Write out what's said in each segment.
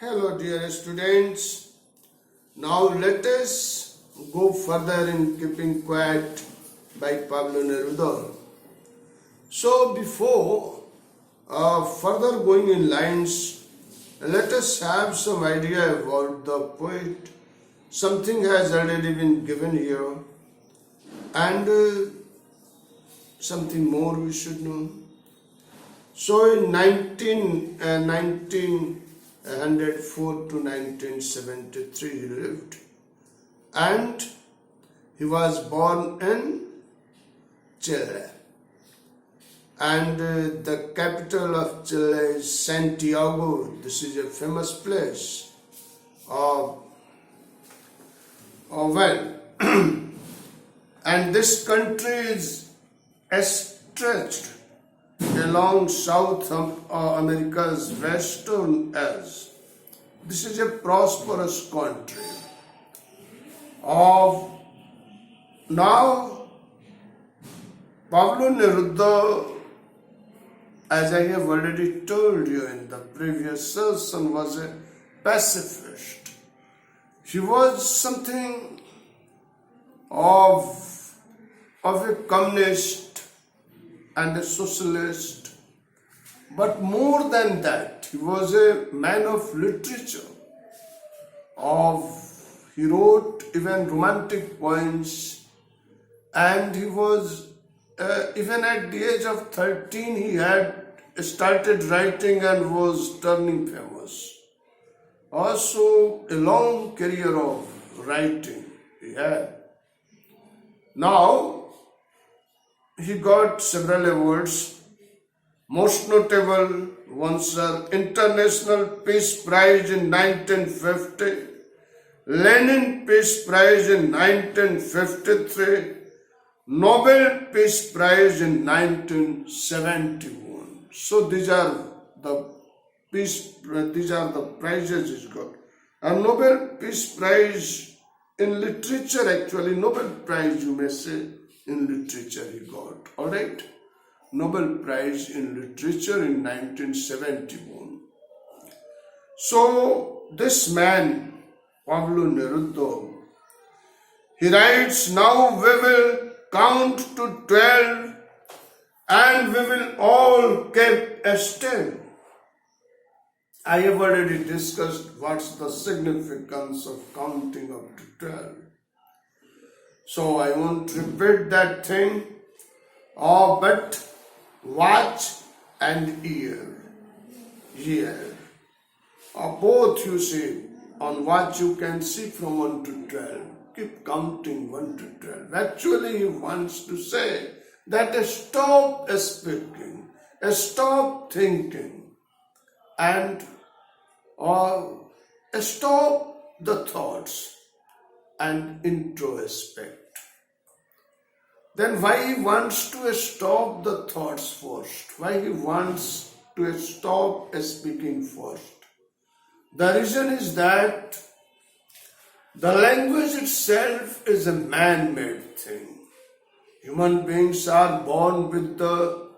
Hello, dear students. Now let us go further in Keeping Quiet by Pablo Neruda. So, before further going in lines, let us have some idea about the poet. Something has already been given here, and something more we should know. So, in 1904 to 1973 he lived, and he was born in Chile, and the capital of Chile is Santiago. This is a famous place. And this country is stretched along South America's western edge. This is a prosperous country. Now, Pablo Neruda, as I have already told you in the previous session, was a pacifist. He was something of a communist and a socialist, but more than that, he was a man of literature. He wrote even romantic poems, and he was even at the age of 13 he had started writing and was turning famous. Also, a long career of writing he had. Now, he got several awards. Most notable ones are International Peace Prize in 1950, Lenin Peace Prize in 1953, Nobel Peace Prize in 1971. So these are the prizes he got. A Nobel Peace Prize in literature, actually Nobel Prize you may say, in literature he got, alright? Nobel Prize in Literature in 1971. So, this man, Pablo Neruda, he writes, now we will count to 12 and we will all keep still. I have already discussed what's the significance of counting up to 12. So I won't repeat that thing, but watch and hear. Both you see, on watch you can see from 1 to 12. Keep counting 1 to 12. Actually he wants to say that stop speaking, stop thinking, and stop the thoughts and introspect. Then why he wants to stop the thoughts first? Why he wants to stop speaking first? The reason is that the language itself is a man-made thing. Human beings are born with the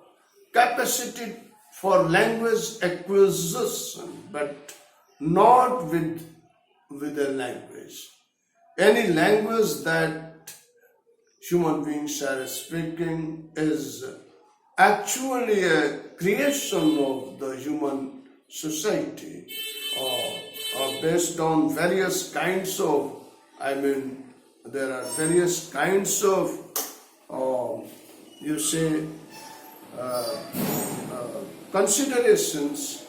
capacity for language acquisition, but not with a language. Any language that human beings are speaking is actually a creation of the human society, based on various kinds of, there are various kinds of, considerations,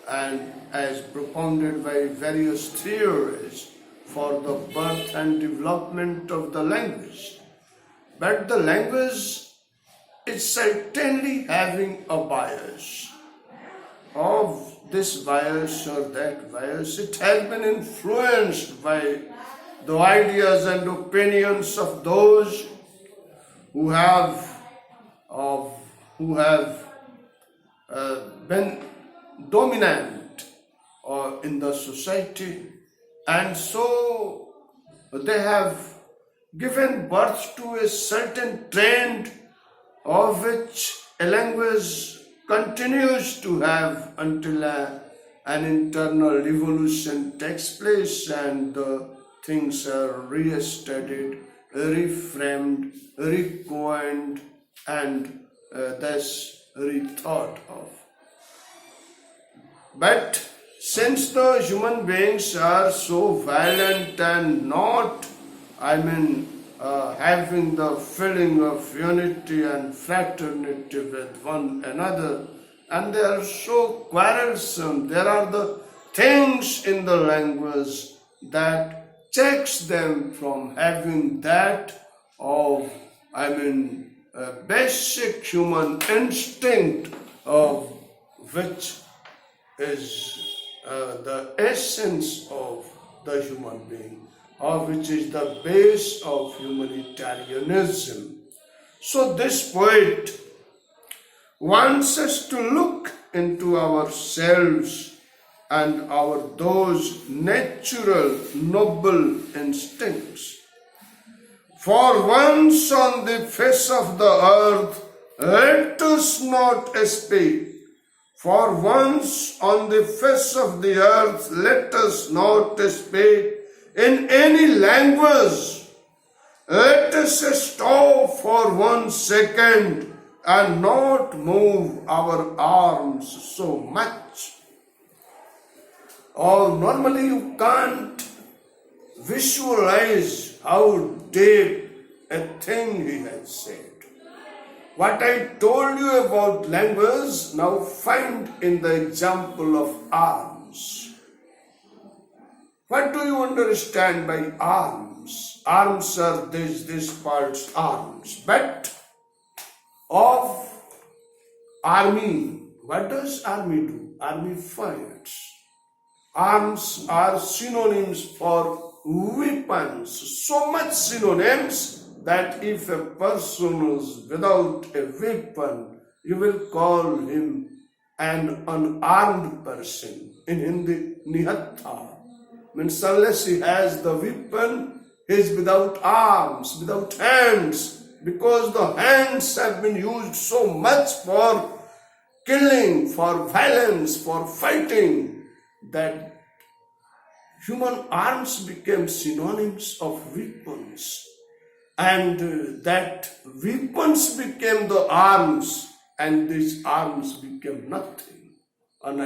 and as propounded by various theories for the birth and development of the language. But the language is certainly having a bias. Of this bias or that bias, it has been influenced by the ideas and opinions of those who have been dominant in the society, and so they have given birth to a certain trend of which a language continues to have until an internal revolution takes place and the things are re-studied, reframed, recoined, and thus rethought of. But since the human beings are so violent and not, having the feeling of unity and fraternity with one another, and they are so quarrelsome, there are the things in the language that checks them from having that of, basic human instinct of which is the essence of the human being, or which is the base of humanitarianism. So this poet wants us to look into ourselves and our those natural noble instincts. For once on the face of the earth, let us not escape. For once on the face of the earth, let us not speak in any language. Let us stop for 1 second and not move our arms so much. Or normally you can't visualize how deep a thing he has said. What I told you about language, now find in the example of arms. What do you understand by arms? Arms are these parts, arms. But of army, what does army do? Army fights. Arms are synonyms for weapons. So much synonyms that if a person is without a weapon, you will call him an unarmed person. In Hindi, nihatta means unless he has the weapon, he is without arms, without hands, because the hands have been used so much for killing, for violence, for fighting, that human arms became synonyms of weapons. And that weapons became the arms, and these arms became nothing. An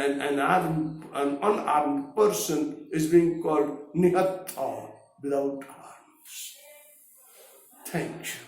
unarmed person is being called nihatta, without arms. Thank you.